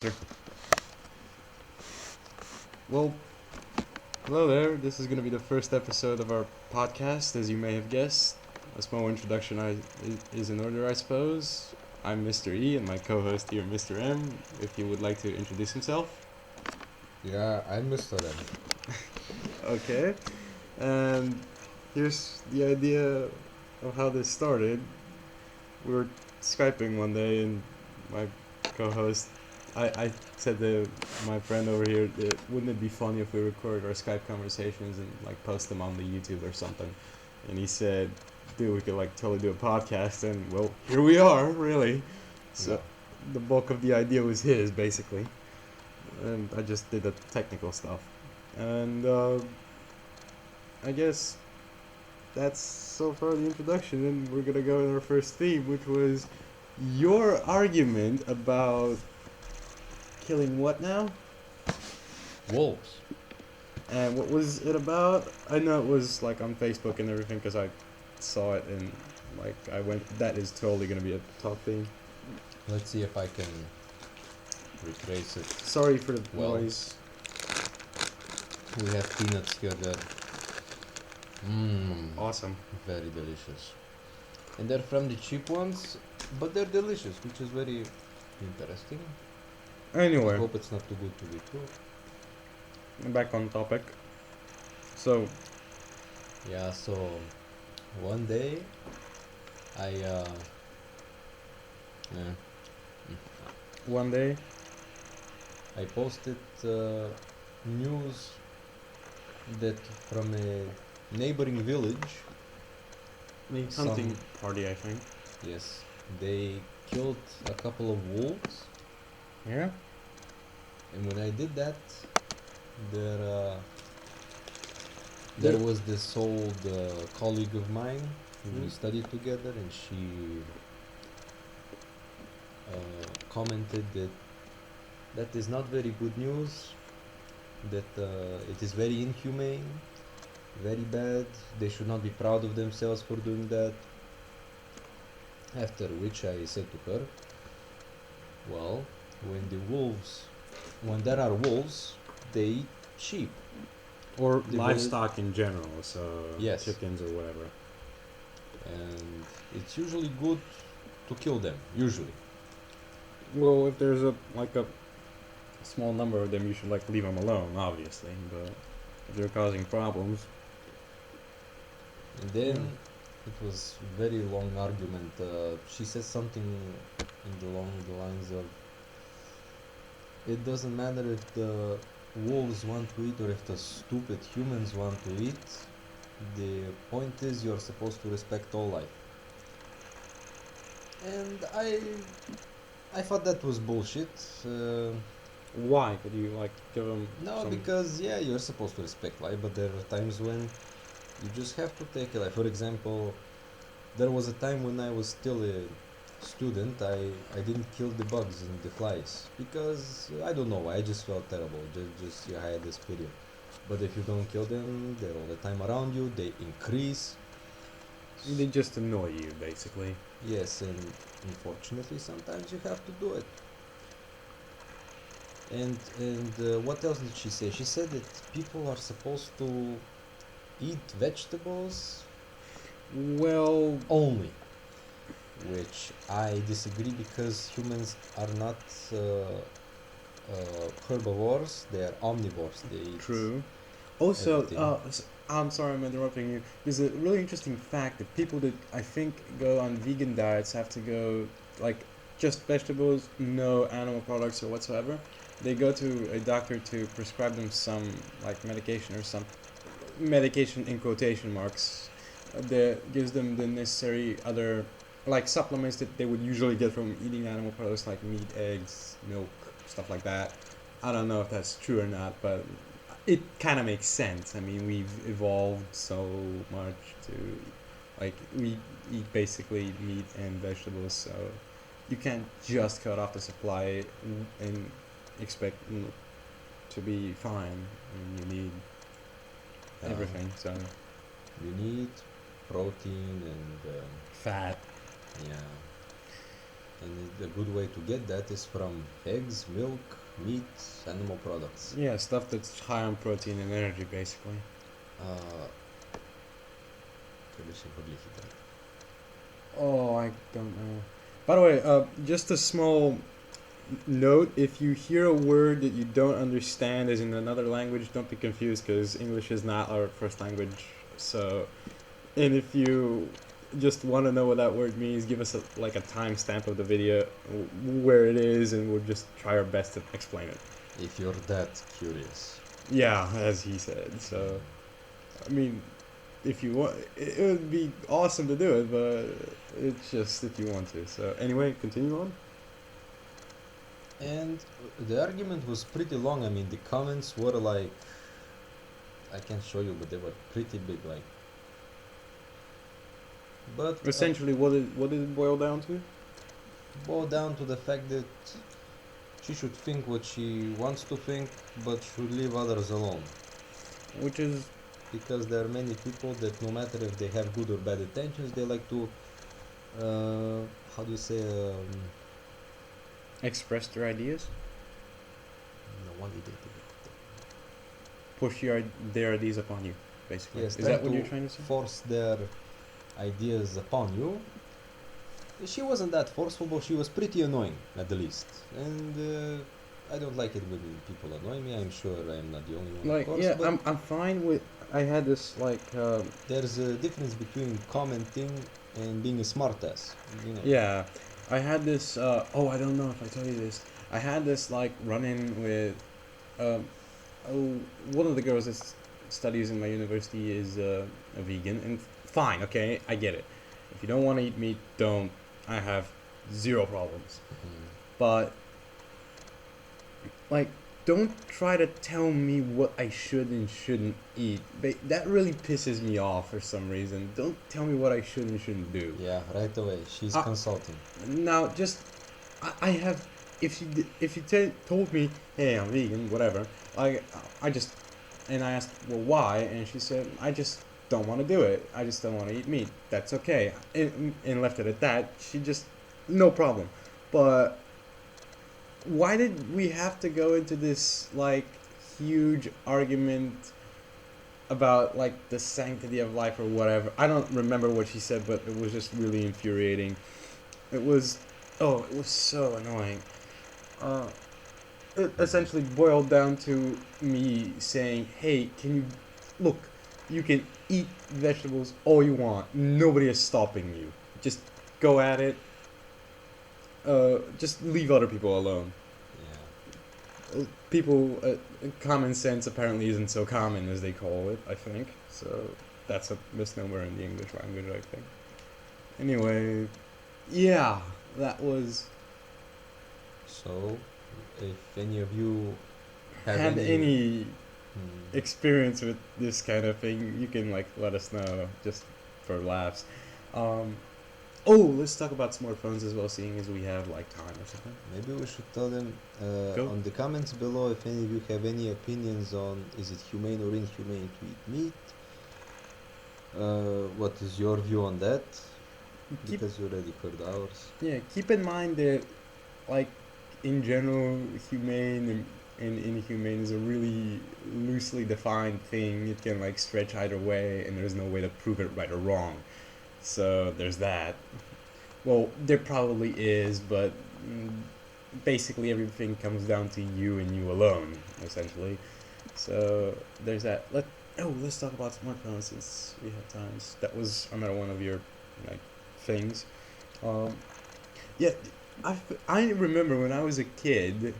Sure. Well, hello there. This is going to be the first episode of our podcast, as you may have guessed. A small introduction is in order, I suppose. I'm Mr. E, and my co-host here, Mr. M. If he would like to introduce himself. Yeah, I'm Mr. M. Okay. And here's the idea of how this started. We were Skyping one day, and my co-host, I said to my friend over here, that wouldn't it be funny if we recorded our Skype conversations and like post them on the YouTube or something? And he said, dude, we could like totally do a podcast, and well, here we are, really. So Yeah. the bulk of the idea was his, basically, and I just did the technical stuff. And I guess that's so far the introduction, and we're gonna go in our first theme, which was your argument about killing what now? Wolves. And what was it about? I know it was like on Facebook and everything because I saw it and like I went. That is totally gonna be a top theme. Let's see if I can retrace it. Sorry for the Well. noise. We have peanuts here that Awesome. very delicious. And they're from the cheap ones, but they're delicious, which is very interesting. I Anyway, hope it's not too good to be true. back on topic. So Yeah, so one day I yeah, one day, I posted news that from a neighboring village, hunting party, I think. yes, they killed a couple of wolves, Yeah. and when I did that, there There- was this old colleague of mine who we Mhm. studied together, and she commented that that is not very good news, that it is very inhumane, very bad, they should not be proud of themselves for doing that. After which I said to her, well, when there are wolves, they eat sheep. Or The livestock in general, so Yes. chickens or whatever. And it's usually good to kill them, usually. Well, if there's a small number of them, you should like leave them alone, obviously. But if they're causing problems, And then it was very long argument. She said something along the lines of, it doesn't matter if the wolves want to eat or if the stupid humans want to eat. The point is you're supposed to respect all life. And I thought that was bullshit. why could you like give them? No, some... because yeah, you're supposed to respect life, but there are times when you just have to take a life. For example, there was a time when I was still a student, I didn't kill the bugs and the flies because I don't know why, I just felt terrible. Just yeah, I had this period. But if you don't kill them, they're all the time around you. They increase. They just annoy you, basically. Yes, and unfortunately, sometimes you have to do it. And what else did she say? She said that people are supposed to eat vegetables Well, only, which I disagree because humans are not herbivores; they are omnivores. They eat true. Also, everything. I'm sorry I'm interrupting you. There's a really interesting fact that people that I think go on vegan diets have to go like just vegetables, no animal products or whatsoever. They go to a doctor to prescribe them some like medication or some medication in quotation marks that gives them the necessary other like supplements that they would usually get from eating animal products like meat, eggs, milk, stuff like that. I don't know if that's true or not, but it kind of makes sense. I mean, we've evolved so much to like we eat basically meat and vegetables, so you can't just cut off the supply and expect to be fine. I mean, you need everything. So You need protein and fat. yeah. And a good way to get that is from eggs, milk, meat, animal products. Yeah, stuff that's high on protein and energy, basically. Uh, Trebuie să vorbi hidrat. Oh, I don't know. By the way, just a small note: if you hear a word that you don't understand as in another language, don't be confused because English is not our first language. So, and if you just want to know what that word means, give us like a timestamp of the video where it is, and we'll just try our best to explain it. If you're that curious. Yeah, as he said. So, I mean, if you want, it would be awesome to do it, but it's just if you want to. So, anyway, continue on. And the argument was pretty long. I mean, the comments were like, I can't show you, but they were pretty big. Like, but Essentially, what did it boil down to? boiled down to the fact that she should think what she wants to think, but should leave others alone. Which is Because there are many people that no matter if they have good or bad intentions, they like to, how do you say, express their ideas, no, what did they do? push their ideas upon you, basically. Yes, Is that what you're trying to say? force their ideas upon you. She wasn't that forceful, but she was pretty annoying at the least. And I don't like it when people annoy me. I'm sure I'm not the only one, Like, of course. yeah, But I'm fine with. I had this like, there's a difference between commenting and being a smartass. You know. yeah, I had this. Oh, I don't know if I told you this. I had this like run-in with, um, oh, one of the girls that studies in my university is a vegan, and fine, okay, I get it. If you don't want to eat meat, don't. I have zero problems. Mhm. But like, don't try to tell me what I should and shouldn't eat. That really pisses me off for some reason. Don't tell me what I should and shouldn't do. Yeah, right away. She's Uh, consulting. Now, just I have. If you told me, hey, I'm vegan, whatever. I just, and I asked, well, why? And she said, I just don't want to do it. I just don't want to eat meat. That's okay. And left it at that. She just, no problem. But why did we have to go into this like huge argument about like the sanctity of life or whatever? I don't remember what she said, but it was just really infuriating. It was, oh, it was so annoying. It essentially boiled down to me saying, hey, can you look, you can eat vegetables all you want, nobody is stopping you, just go at it. Just leave other people alone. Yeah. People, common sense apparently isn't so common as they call it, I think. So that's a misnomer in the English language, I think. Anyway, yeah, that was. So, if any of you Had any Hmm. experience with this kind of thing, you can like let us know just for laughs. Oh, let's talk about smartphones as well, seeing as we have like time or something. Maybe we should tell them Go. on the comments below if any of you have any opinions on is it humane or inhumane to eat meat. What is your view on that? Keep, Because you already heard ours. yeah, keep in mind that like in general, humane and inhumane is a really loosely defined thing. It can like stretch either way, and there's no way to prove it right or wrong. So there's that. Well, there probably is, but basically everything comes down to you and you alone, essentially. So there's that. Let's talk about smartphones since we have time. That was another one of your like things. Um, yeah, I remember when I was a kid,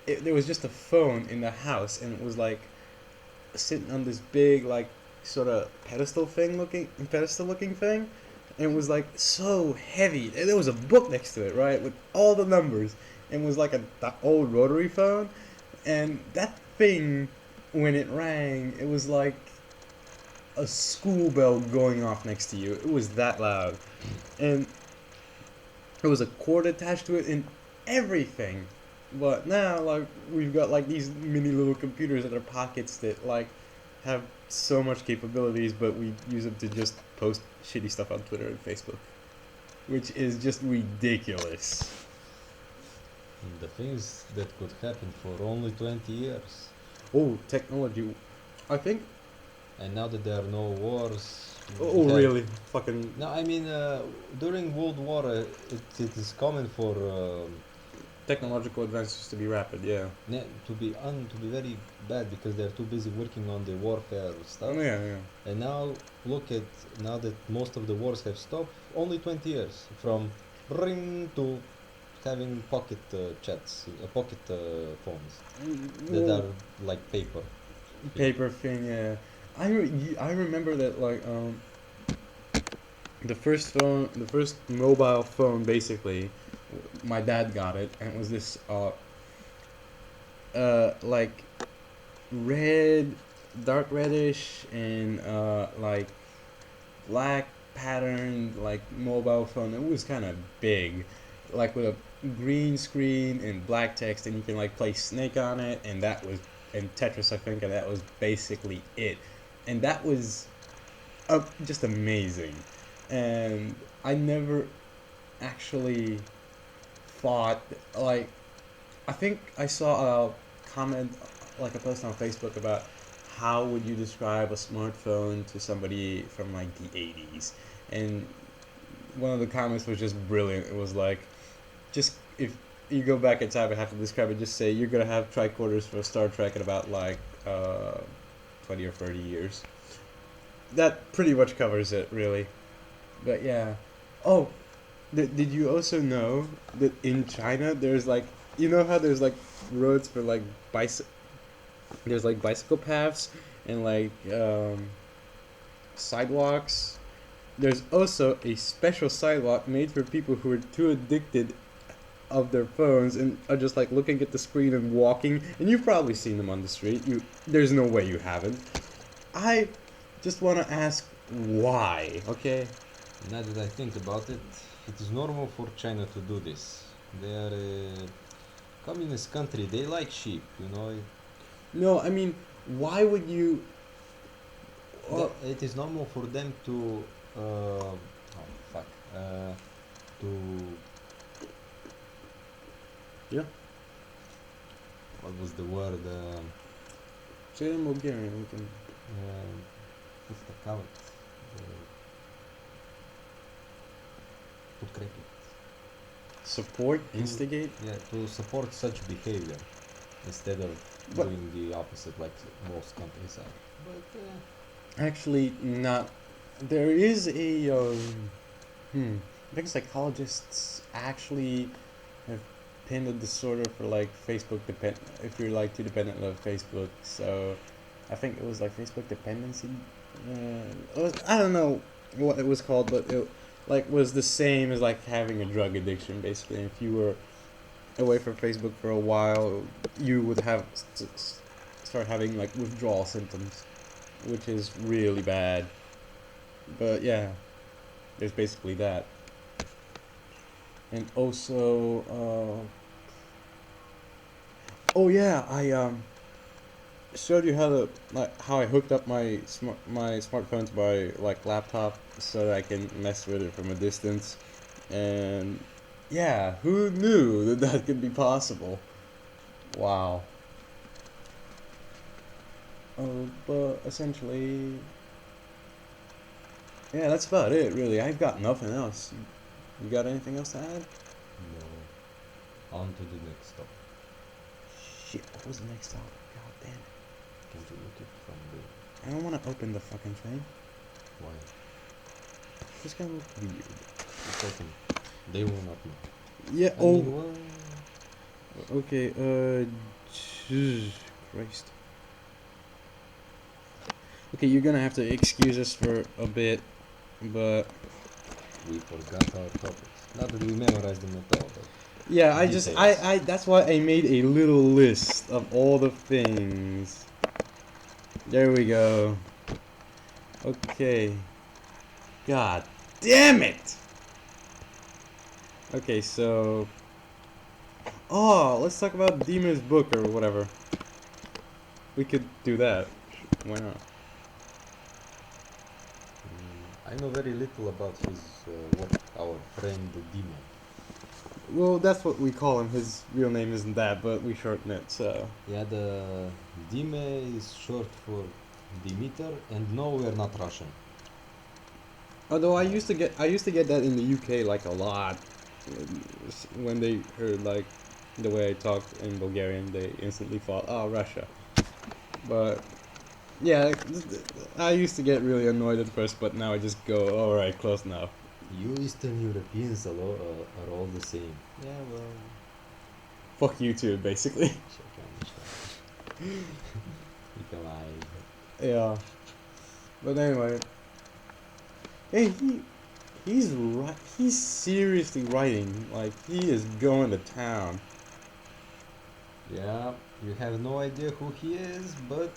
there was just a phone in the house, and it was like sitting on this big like sort of pedestal looking thing, and it was like so heavy. And there was a book next to it, right, with all the numbers, and it was like the old rotary phone, and that thing when it rang, it was like a school bell going off next to you. It was that loud, and there was a cord attached to it and everything. But now, like, we've got like these mini little computers in our pockets that like have so much capabilities, but we use them to just post shitty stuff on Twitter and Facebook. which is just ridiculous. And the things that could happen for only 20 years. Oh, technology. I think. And now that there are no wars, we Oh, have. really? Fucking No, I mean, during World War, it is common for technological advances to be rapid. Yeah. to be very bad because they're too busy working on the warfare Oh, stuff. yeah, yeah. And now look at now that most of the wars have stopped, only 20 years from ring to having pocket chats, pocket phones that Well, are like paper. Thing. paper thing. Yeah. I remember that like the first mobile phone basically, my dad got it and it was this like red, dark reddish and like black patterned like mobile phone. It was kind of big, like with a green screen and black text, and you can like play Snake on it, and that was and Tetris I think, and that was basically it, and that was just amazing, and I never actually thought like I think I saw a comment, like a post on Facebook about how would you describe a smartphone to somebody from like the 80s. And one of the comments was just brilliant. It was like, just if you go back in time and have to describe it, just say you're going to have tricorders for Star Trek in about like 20 or 30 years. That pretty much covers it, really. But yeah. Oh, did you also know that in China there's like, you know how there's like roads for like there's like bicycle paths and like sidewalks. There's also a special sidewalk made for people who are too addicted of their phones and are just like looking at the screen and walking. And you've probably seen them on the street. There's no way you haven't. I just want to ask why. Okay. Now that I think about it, it is normal for China to do this. They are a communist country. They like sheep, you know. No, I mean, why would you? It is normal for them to. Oh fuck. To. Yeah. What was the word? Say it in Bulgarian. We can. What's the cover? Подкрепи. Support, instigate. Yeah, to support such behavior instead of But doing the opposite like most countries are. But actually, not. There is a. I think psychologists actually have pinned a disorder for like Facebook depend. If you're like too dependent on Facebook, so I think it was like Facebook dependency. I don't know what it was called, but it like was the same as like having a drug addiction basically. If you were away from Facebook for a while, you would have start having like withdrawal symptoms, which is really bad. But yeah, there's basically that. And also, oh yeah, I showed you how to like how I hooked up my smartphone to my like laptop so that I can mess with it from a distance, and yeah, who knew that that could be possible? Wow. But essentially, yeah, that's about it, really. I've got nothing else. You got anything else to add? no. On to the next topic. Shit, what was the next topic? God damn it. Can't you look it from the I don't want to open the fucking thing. why? It's gonna look weird. It's open. They will not know. Yeah, I oh. mean, well, Okay, Christ. Okay, you're gonna have to excuse us for a bit, but we forgot our topics. Not that we memorized them at all, but yeah, details. that's why I made a little list of all the things. There we go. Okay. God damn it! Okay, so. Oh, let's talk about Dima's book or whatever. We could do that. Why not? I know very little about his work. our friend Dima. Well, that's what we call him. His real name isn't that, but we shorten it. So Yeah, the Dime is short for Dimitar, and no, we're not Russian. although Uh, I used to get that in the UK like a lot. When they heard like the way I talked in Bulgarian, they instantly thought, "Oh, Russia." But yeah, I used to get really annoyed at first, but now I just go, "All right, close enough." you Eastern Europeans are all the same. Yeah, well, Fuck you too, basically. Czekam myślałem. Nikolai. Yeah. But anyway, hey, he's seriously writing. Like he is going to town. Yeah, you have no idea who he is, but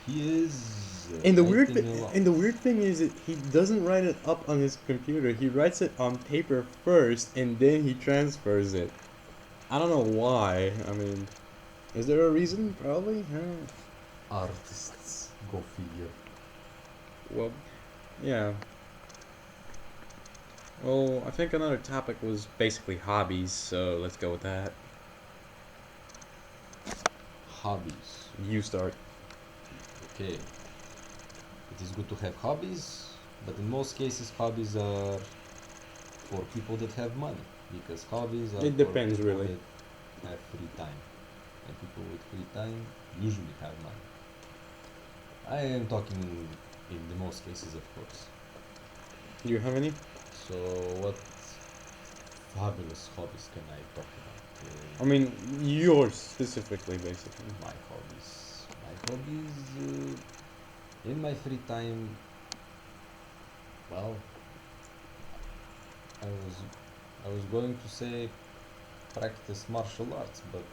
he is And writing a lot. the weird thing is that he doesn't write it up on his computer. He writes it on paper first, and then he transfers it. I don't know why. I mean, is there a reason? Probably. Artists, go figure. Well, yeah. Well, I think another topic was basically hobbies, so let's go with that. Hobbies. You start. Okay, it is good to have hobbies, but in most cases, hobbies are for people that have money, because hobbies are It for depends, people really. that have free time, and people with free time usually have money. I am talking in the most cases, of course. Do you have any? So, what fabulous hobbies can I talk about? I mean, yours specifically, basically. My hobbies. My hobbies. In my free time, well, I was I was going to say practice martial arts, but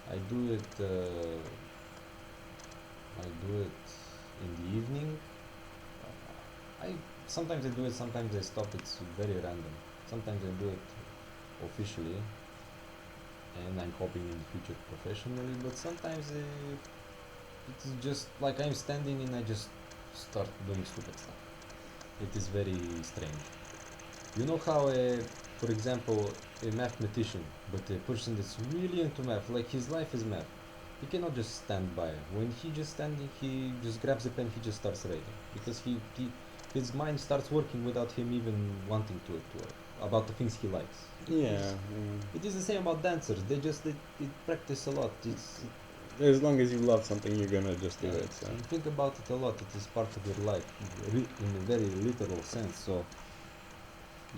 I do it. I do it in the evening. I sometimes I do it, sometimes I stop. It's very random. Sometimes I do it officially, and I'm hoping in the future professionally. But sometimes it is just like I'm standing and I just start doing stupid stuff. It is very strange. You know how, for example, a mathematician, but a person that's really into math, like his life is math, he cannot just stand by. When he just standing, he just grabs a pen, he just starts writing because his mind starts working without him even wanting to work about the things he likes. Yeah. It is the same about dancers. They practice a lot. It's As long as you love something, you're gonna just do yeah, it. So. you think about it a lot. It is part of your life, in a very literal sense. So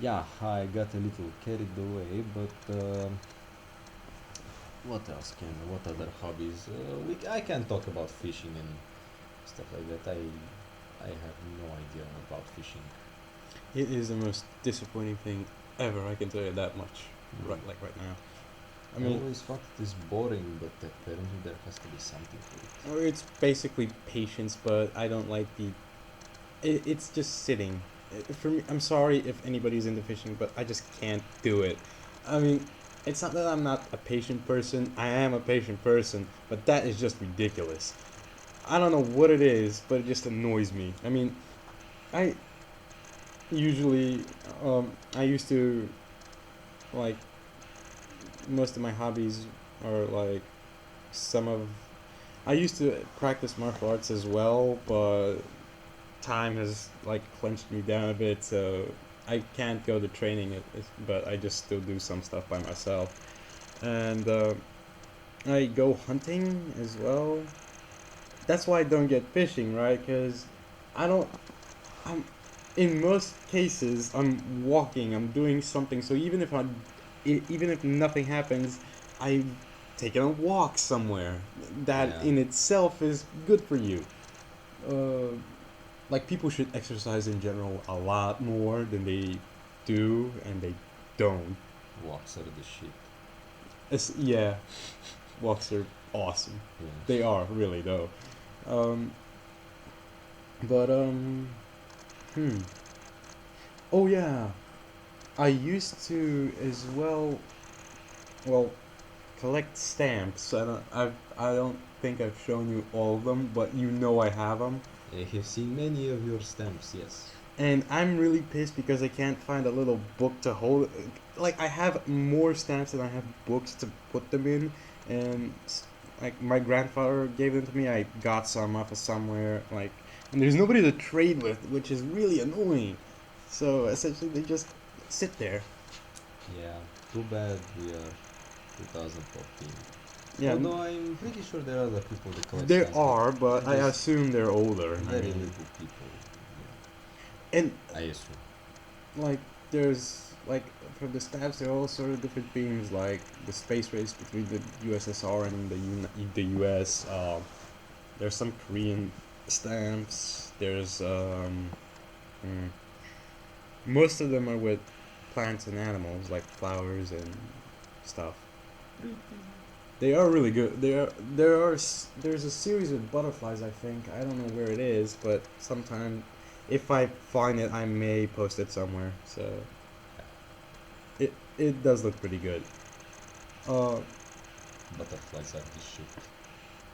yeah, I got a little carried away, but what other hobbies? I can talk about fishing and stuff like that. I have no idea about fishing. It is the most disappointing thing ever. I can tell you that much. Right now. I I mean, always thought it is boring, but apparently there has to be something to it. it's basically patience, but I don't like the. It's just sitting. For me, I'm sorry if anybody's into fishing, but I just can't do it. I mean, it's not that I'm not a patient person. I am a patient person, but that is just ridiculous. I don't know what it is, but it just annoys me. I mean, I usually, I used to like most of my hobbies are like some of. I used to practice martial arts as well, but time has like clenched me down a bit, so I can't go to training. But I just still do some stuff by myself, and I go hunting as well. That's why I don't get fishing, right? Because I don't. I'm in most cases I'm walking. I'm doing something. So even if nothing happens, I've taken a walk somewhere. That Yeah, in itself is good for you. Uh, like people should exercise in general a lot more than they do, and they don't. walks are the shit. Yeah, walks are awesome. Yeah. They are really though. Um, but hmm. Oh yeah, I used to as well. Well, collect stamps. I don't think I've shown you all of them, but you know I have them. I have seen many of your stamps. Yes. and I'm really pissed because I can't find a little book to hold. Like I have more stamps than I have books to put them in, and like my grandfather gave them to me. I got some off of somewhere, like, and there's nobody to trade with, which is really annoying. So essentially, they just sit there. Yeah, too bad we are 2014. Yeah, Although I'm pretty sure there are other people that collect there stamps, are, but I they're just assume they're older. I very mean, little people. and I assume. like there's like from the stamps there are all sort of different themes like the space race between the USSR and the US. There's some Korean stamps. There's mm, most of them are with plants and animals like flowers and stuff. They are really good. There's a series of butterflies. I think I don't know where it is, but sometime if I find it, I may post it somewhere. So it does look pretty good. Uh, Butterflies are the shit.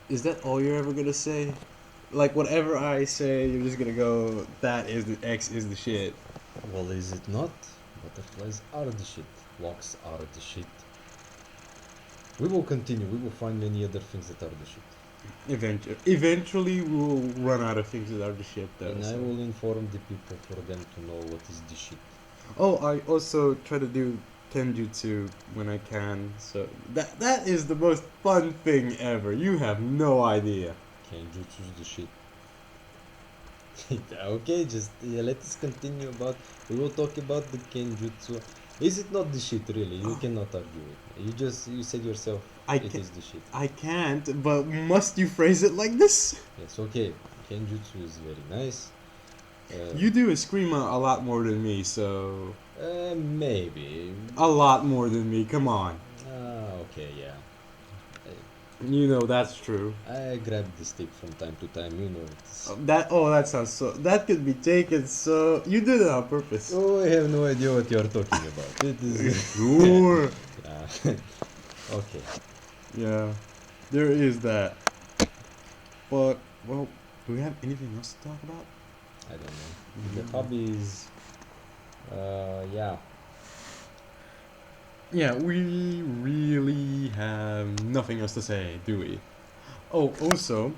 is that all you're ever gonna say? Like whatever I say, you're just gonna go. That is the X is the shit. Well, is it not? Butterflies are the shit. Locks are the shit. We will continue. We will find many other things that are the shit. Eventually, we'll run out of things that are the shit. Though. And I So. will inform the people for them to know what is the shit. Oh, I also try to do kenjutsu when I can. So that is the most fun thing ever. You have no idea. Kenjutsu is the shit. Okay, just let us continue about. We will talk about the Kenjutsu. Is it not the shit really? You cannot argue it. You said yourself it is the shit. I can't. But must you phrase it like this? Yes, okay. Kenjutsu is very nice. You do Eskrima a lot more than me, so Maybe. a lot more than me. Come on. Okay, yeah. You know that's true. I grab the stick from time to time, you know. It's... That sounds so. That could be taken so. You did it on purpose. Oh, I have no idea what you're talking about. It is. Sure. Yeah. Okay. Yeah, there is that. But well, do we have anything else to talk about? I don't know. The hobbies. Yeah. Yeah, we really have nothing else to say, do we? Oh, also,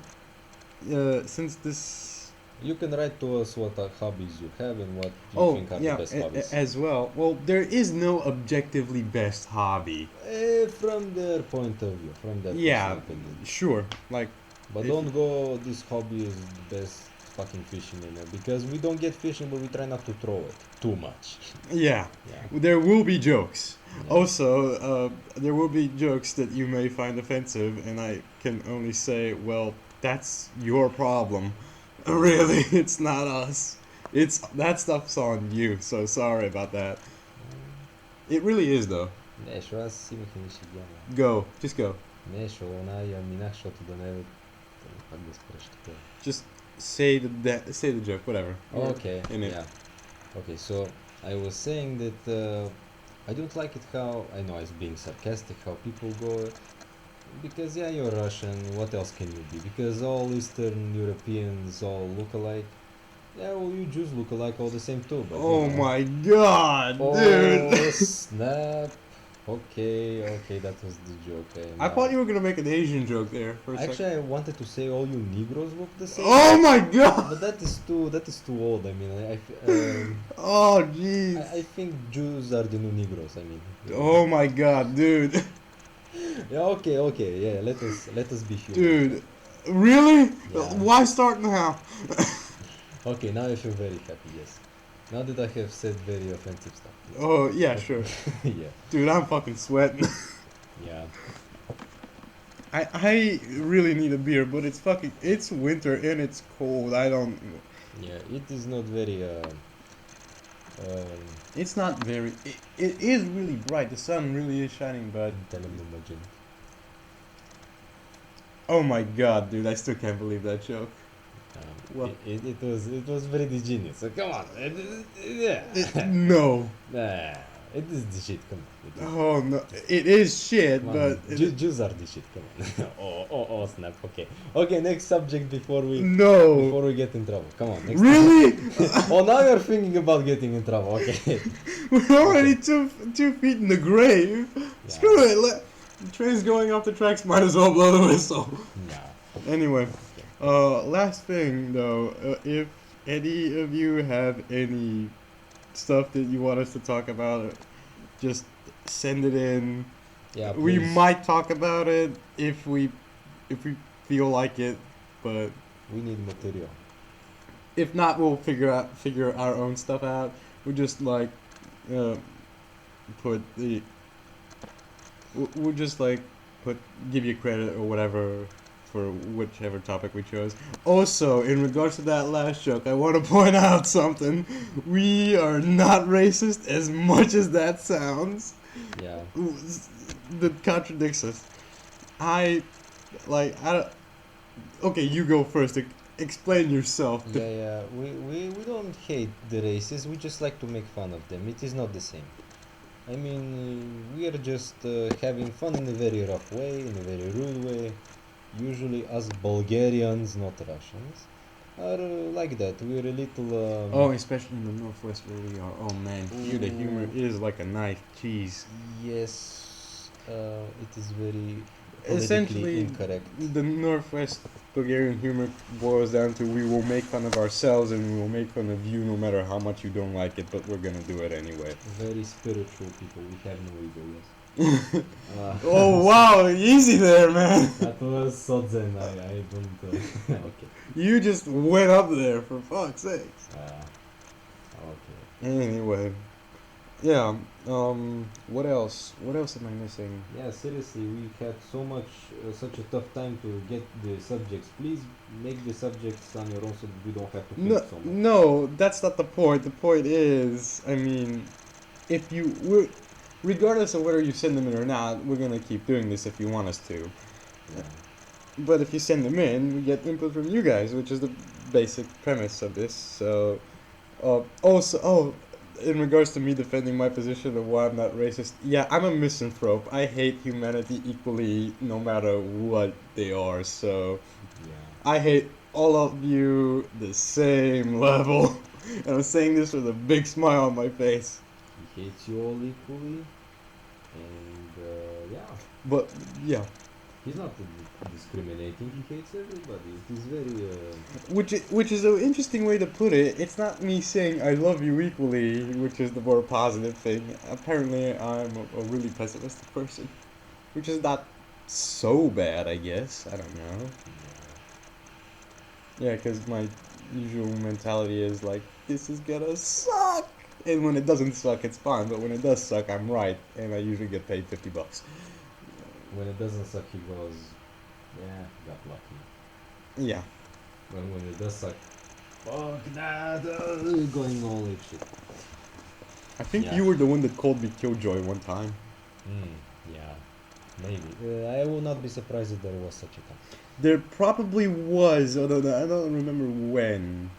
since this. You can write to us what hobbies you have and what you Oh, think are yeah, the best hobbies. as well. Well, there is no objectively best hobby. From their point of view, from their Yeah, personal opinion. sure. Like, But if- don't go, this hobby is the best fucking fishing, because we don't get fishing, but we try not to throw it too much. yeah, Yeah. there will be jokes. Yeah. Also, there will be jokes that you may find offensive, and I can only say, well, that's your problem. Really, it's not us. It's that stuff's on you. So sorry about that. It really is though. Nešto, ja si mislim Michigan. Go, just go. Нещо, mi našото да не как да спреш такова. Just say say the joke, whatever. Okay, In it. yeah. Okay, so I was saying that I don't like it how, I know I was being sarcastic, how people go, because yeah, you're Russian, what else can you be? Because all Eastern Europeans all look alike. Yeah, well, you Jews look alike all the same too, but Oh you know. my god, Oh, dude! snap! Okay, that was the joke. I thought you were gonna make an Asian joke there for a Actually, second. I wanted to say all you Negroes look the same. Oh my god! But that is too old. I mean, Oh jeez. I think Jews are the new Negroes. I mean. Oh my god, dude. Yeah. Okay. Yeah. Let us be human. Dude, really? Yeah. Why start now? Okay. Now I feel very happy. Yes. Now that I have said very offensive stuff. Oh yeah, sure. Yeah. Dude, I'm fucking sweating. Yeah. I really need a beer, but it's winter and it's cold. I don't. Yeah. It is not very. It's not very. It is really bright. The sun really is shining, but. Imagine. Oh my god, dude! I still can't believe that joke. Well- It was very genius. So come on. Yeah. No. Nah. It is the shit. Come on. It is. Oh no, it is shit, Come but on. Jews are the shit. Come on. Oh, snap. Okay. Okay. Next subject before no. we get in trouble. Come on. Next. Really? Oh, now you're thinking about getting in trouble. Okay. We're already 2 feet in the grave. Yeah. Screw it. The train's going off the tracks. Might as well blow the whistle. Yeah. Anyway, Okay. last thing though, if any of you have any stuff that you want us to talk about, just send it in. Yeah. We Please. might talk about it if we feel like it, but We need material. if not, we'll figure our own stuff out. We just like put the we'll just like give you credit or whatever for whichever topic we chose. Also, in regards to that last joke, I want to point out something. We are not racist as much as that sounds. Yeah. That contradicts us. I don't. Okay, you go first. Explain yourself. Yeah. We don't hate the races. We just like to make fun of them. It is not the same. I mean, we are just having fun in a very rough way, in a very rude way. Usually, us Bulgarians, not Russians, are like that. We're a little. Oh, especially in the northwest where we are. Oh man, here the humor Ooh. is like a knife. Jeez. Yes, it is very Essentially, politically incorrect. the northwest Bulgarian humor boils down to we will make fun of ourselves and we will make fun of you no matter how much you don't like it, but we're gonna do it anyway. Very spiritual people. We have no ego, yes. Oh wow, easy there, man. That was so zen. I don't. Okay. You just went up there for fuck's sake. Okay. Anyway, yeah. What else? What else am I missing? Yeah, seriously, we had such a tough time to get the subjects. Please make the subjects on your own so that we don't have to think No, so much. no, that's not the point. The point is, I mean, if you we're, regardless of whether you send them in or not, we're gonna keep doing this if you want us to. Yeah. But if you send them in, we get input from you guys, which is the basic premise of this. So, in regards to me defending my position of why I'm not racist, yeah, I'm a misanthrope. I hate humanity equally, no matter what they are. So, Yeah. I hate all of you the same level. And I'm saying this with a big smile on my face. He hates you all equally, and yeah, But yeah, he's not discriminating. He hates everybody. He's very. which is an interesting way to put it. It's not me saying I love you equally, which is the more positive thing. Apparently, I'm a really pessimistic person, which is not so bad, I guess. I don't know. Yeah, because my usual mentality is like, this is gonna suck. And when it doesn't suck, it's fine. But when it does suck, I'm right, and I usually get paid $50. When it doesn't suck, he goes, yeah, got lucky. Yeah. When it does suck, fuck that, going all that shit. I think Yeah. you were the one that called me Killjoy one time. Yeah, maybe. I will not be surprised if there was such a thing. There probably was, although I don't remember when.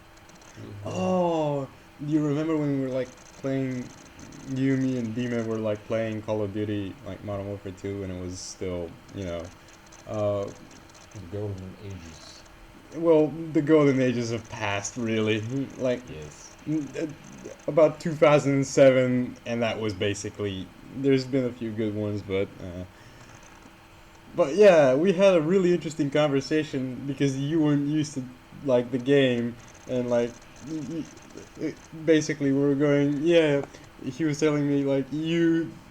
Oh, do you remember when we were like playing? You, me, and Dima were like playing Call of Duty, like Modern Warfare 2, and it was still, Golden ages. well, the golden ages have passed, really. Like, Yes. about 2007, and that was basically. There's been a few good ones, but yeah, we had a really interesting conversation because you weren't used to like the game, and like basically we were going, yeah. He was telling me like,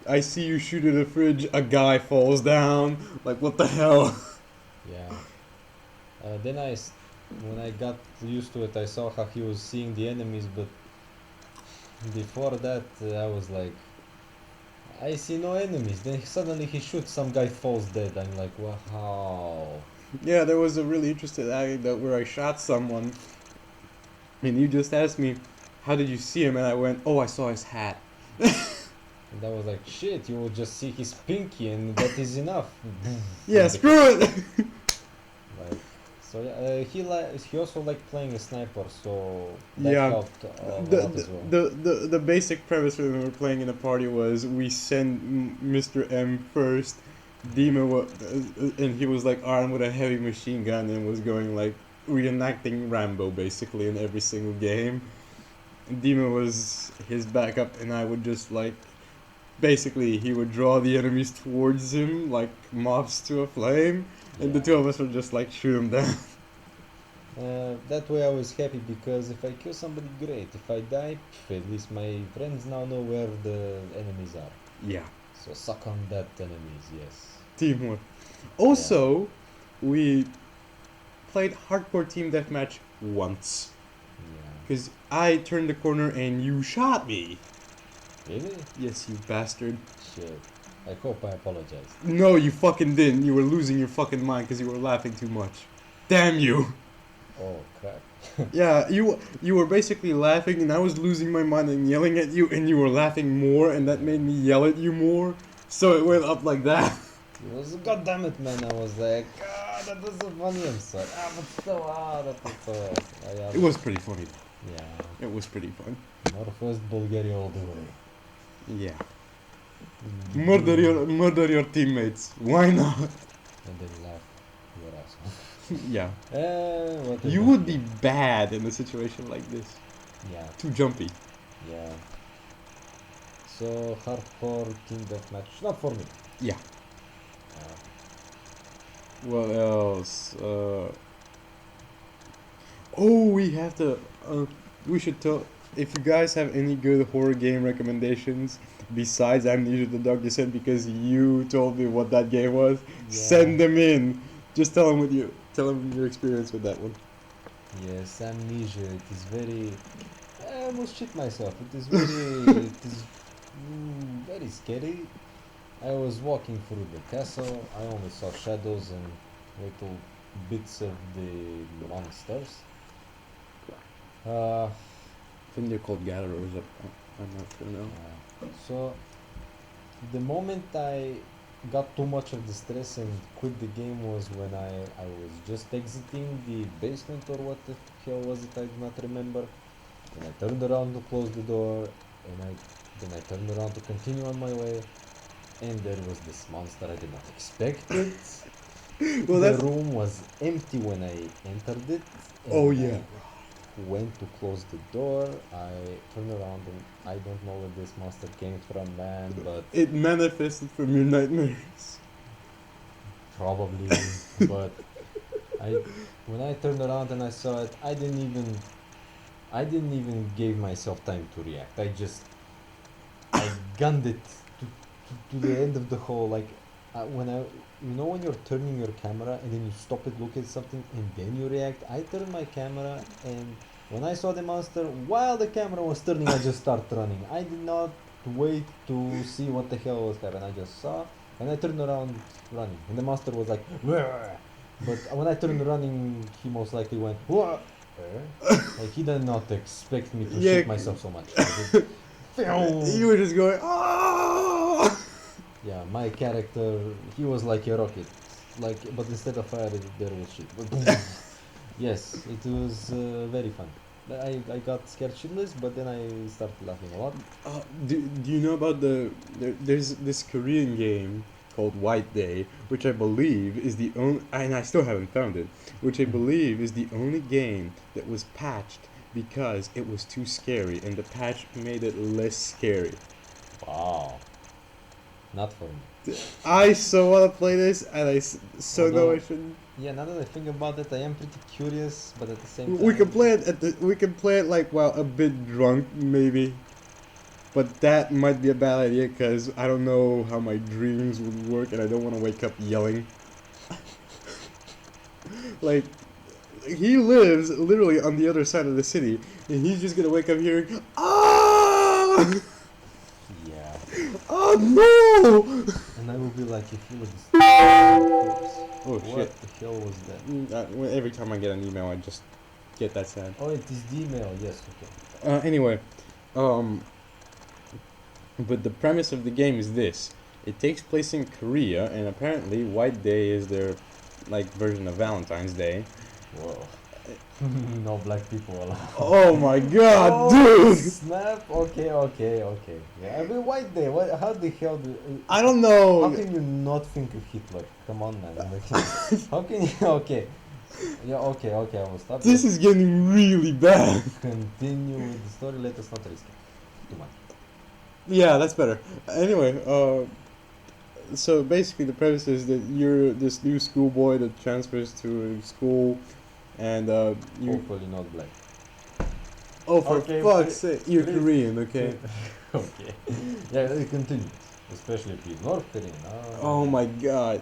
I see you shoot at a fridge, a guy falls down. Like, what the hell? Yeah. Then when I got used to it, I saw how he was seeing the enemies, but before that, I was like, I see no enemies. Then suddenly he shoots, some guy falls dead. I'm like, wow. Yeah, there was a really interesting anecdote where I shot someone, and you just asked me, how did you see him? And I went, oh, I saw his hat. And I was like, shit, you will just see his pinky and that is enough. Yeah, screw it! Like, So he also liked playing a sniper, so that Yeah, helped a the, lot as well. the basic premise when we were playing in a party was we send Mr. M first. Dima and he was like armed with a heavy machine gun and was going like reenacting Rambo basically in every single game. And Dima was his backup, and I would just like basically he would draw the enemies towards him like moths to a flame, and the two of us would just like shoot them down. That way I was happy because if I kill somebody, great. If I die, at least my friends now know where the enemies are. Yeah, So suck on that, enemies. Yes. teamwork. Also, we played hardcore team deathmatch once. Yeah. Because I turned the corner and you shot me. Really? Yes, you bastard. Shit. I hope I apologize. No, you fucking didn't. You were losing your fucking mind because you were laughing too much. Damn you. Oh crap. Yeah, you were basically laughing and I was losing my mind and yelling at you and you were laughing more and that made me yell at you more. So it went up like that. It was god damn it, man. I was like, that was so funny. I'm sorry. But still, that was so. It was pretty funny. Yeah. It was pretty fun. Northwest Bulgaria all the way. Yeah. Murder your teammates. Why not? And then laugh. You're asshole. Yeah. What You would be bad in a situation like this. Yeah. Too jumpy. Yeah. So hardcore team deathmatch, not for me. Yeah. What else? Oh, we have to. We should tell. If you guys have any good horror game recommendations besides Amnesia: The Dark Descent, because you told me what that game was, send them in. Just tell them Tell them your experience with that one. Yes, Amnesia. It is very. I almost shit myself. It is very. It is very scary. I was walking through the castle. I only saw shadows and little bits of the monsters. I think they're called gatherers. I'm not sure now. So the moment I got too much of the stress and quit the game was when I was just exiting the basement or what the hell was it, I do not remember. And I turned around to close the door and then I turned around to continue on my way and there was this monster I did not expect it. Well, The room was empty when I entered it. Oh yeah. Went to close the door, I turned around and I don't know where this monster came from, man, but It manifested from your nightmares. probably. But when I turned around and I saw it, I didn't even give myself time to react. I gunned it to the end of the hall. Like when you're turning your camera and then you stop it, look at something, and then you react. I turned my camera, and when I saw the monster, while the camera was turning, I just started running. I did not wait to see what the hell was happening. I just saw, and I turned around running, and the monster was like, "Wah!" But when I turned running, he most likely went, "Wah!" Like he did not expect me to shit myself so much. You were just going, ah! Yeah, my character, he was like a rocket, but instead of fire, there was shit. Yes, it was very fun. I got scared shitless, but then I started laughing a lot. Do you know about there's this Korean game called White Day, which I believe is the only, and I still haven't found it, which I believe is the only game that was patched because it was too scary, and the patch made it less scary. Wow. Not for me. I so want to play this, and I so know I shouldn't. Yeah, now that I think about it, I am pretty curious, but at the same time... We can play it we can play it like while a bit drunk, maybe. But that might be a bad idea, because I don't know how my dreams would work, and I don't want to wake up yelling. Like, he lives literally on the other side of the city, and he's just gonna wake up hearing, ah! Yeah. Oh no! And I will be like, if you would... Oh what shit. What the hell was that? Every time I get an email, I just get that sad. Oh, it is the email, yes, okay. Anyway, but the premise of the game is this. It takes place in Korea, and apparently White Day is their, like, version of Valentine's Day. Whoa. No black people allowed. Oh my god, Oh, dude! snap! Okay. Yeah, I mean, why they? What? How the hell do? I don't How know. can you not think of Hitler? Come on, man. Like, how can you? Okay. Yeah. Okay. I will stop. This Let's is getting really bad. continue with the story. Let us not risk it too much. Yeah, that's better. Anyway, so basically the premise is that you're this new schoolboy that transfers to a school, and you. Hopefully not black. Oh, for Okay, fuck's sake, you're please. Korean, okay? Okay. Yeah, it continues. Especially if he's North Korean. Oh my god.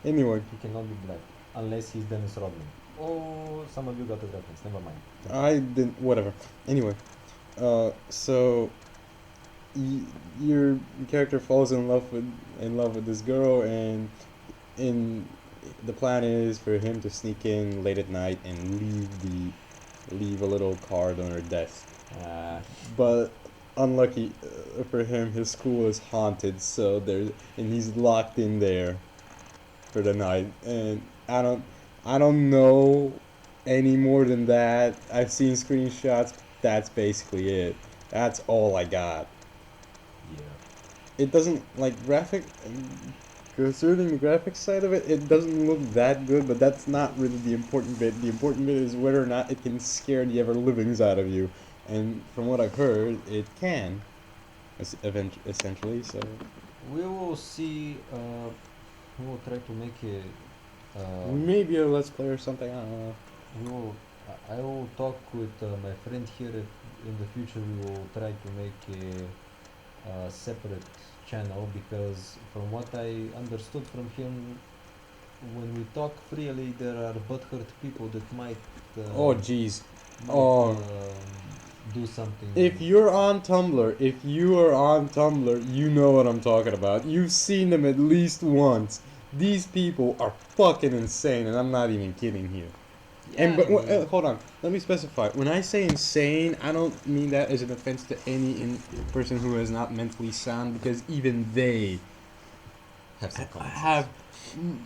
Yeah. Anyway, He cannot be black unless he's Dennis Rodman. Oh, some of you got the reference. Never mind. I didn't. Whatever. Anyway, so your character falls in love with this girl, and in the plan is for him to sneak in late at night and leave a little card on her desk. But unlucky for him, his school is haunted, so and he's locked in there for the night. And I don't know any more than that. I've seen screenshots. That's basically it. That's all I got. Yeah. It doesn't like concerning the graphics side of it. It doesn't look that good, but that's not really the important bit. The important bit is whether or not it can scare the ever livings out of you. And from what I've heard, it can. Essentially, so. We will see. We will try to make it. Maybe a let's play or something. I don't know. We will. I will talk with my friend here. In the future, we will try to make a separate channel because, from what I understood from him, when we talk freely, there are butthurt people that might. Oh jeez. Might, Oh. do something. If you are on Tumblr, you know what I'm talking about. You've seen them at least once. These people are fucking insane, and I'm not even kidding here. Yeah, Hold on, let me specify. When I say insane, I don't mean that as an offense to any person who is not mentally sound, because even they have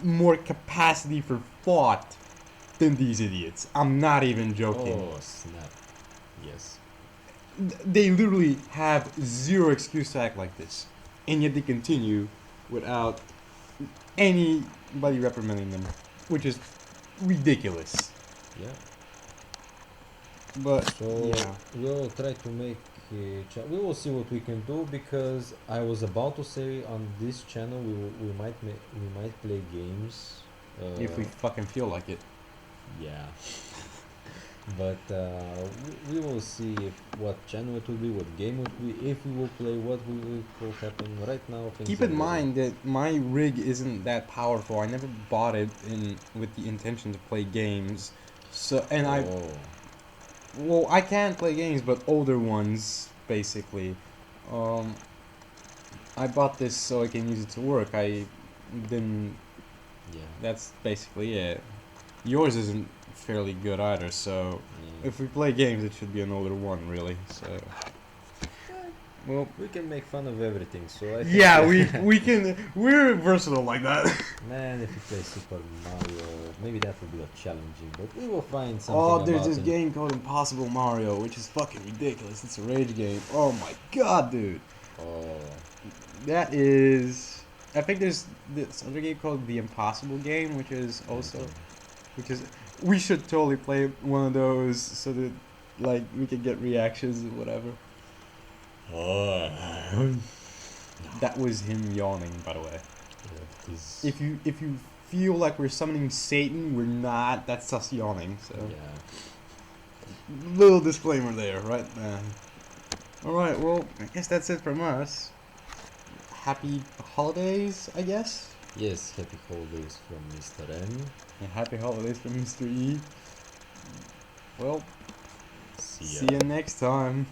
more capacity for thought than these idiots. I'm not even joking. Oh snap! Yes. They literally have zero excuse to act like this, and yet they continue without anybody reprimanding them, which is ridiculous. Yeah. But So yeah, we'll try to make we will see what we can do, because I was about to say on this channel we might play games. if we fucking feel like it. Yeah. But we will see what channel it will be, what game it will be, if we will play, what will happen. Right now, things Keep are in mind that my rig isn't that powerful. I never bought it with the intention to play games. So I can play games, but older ones basically. I bought this so I can use it to work. I didn't. Yeah. That's basically it. Yours isn't fairly good either, so if we play games, it should be an older one, really. So, well, We can make fun of everything. So I think yeah, we're versatile like that. Man, if you play Super Mario, maybe that will be a challenging, but we will find something. Oh, there's about this it. game called Impossible Mario, which is fucking ridiculous. It's a rage game. Oh my god, dude. Oh. That is. I think there's this other game called The Impossible Game, which is also, we should totally play one of those so that like we can get reactions or whatever. That was him yawning, by the way. If you feel like we're summoning Satan, we're not. That's us yawning. So Yeah. little disclaimer there, right? All right. Well, I guess that's it from us. Happy holidays, I guess. Yes, happy holidays from Mr. N. And happy holidays from Mr. E. Well, See see you next time.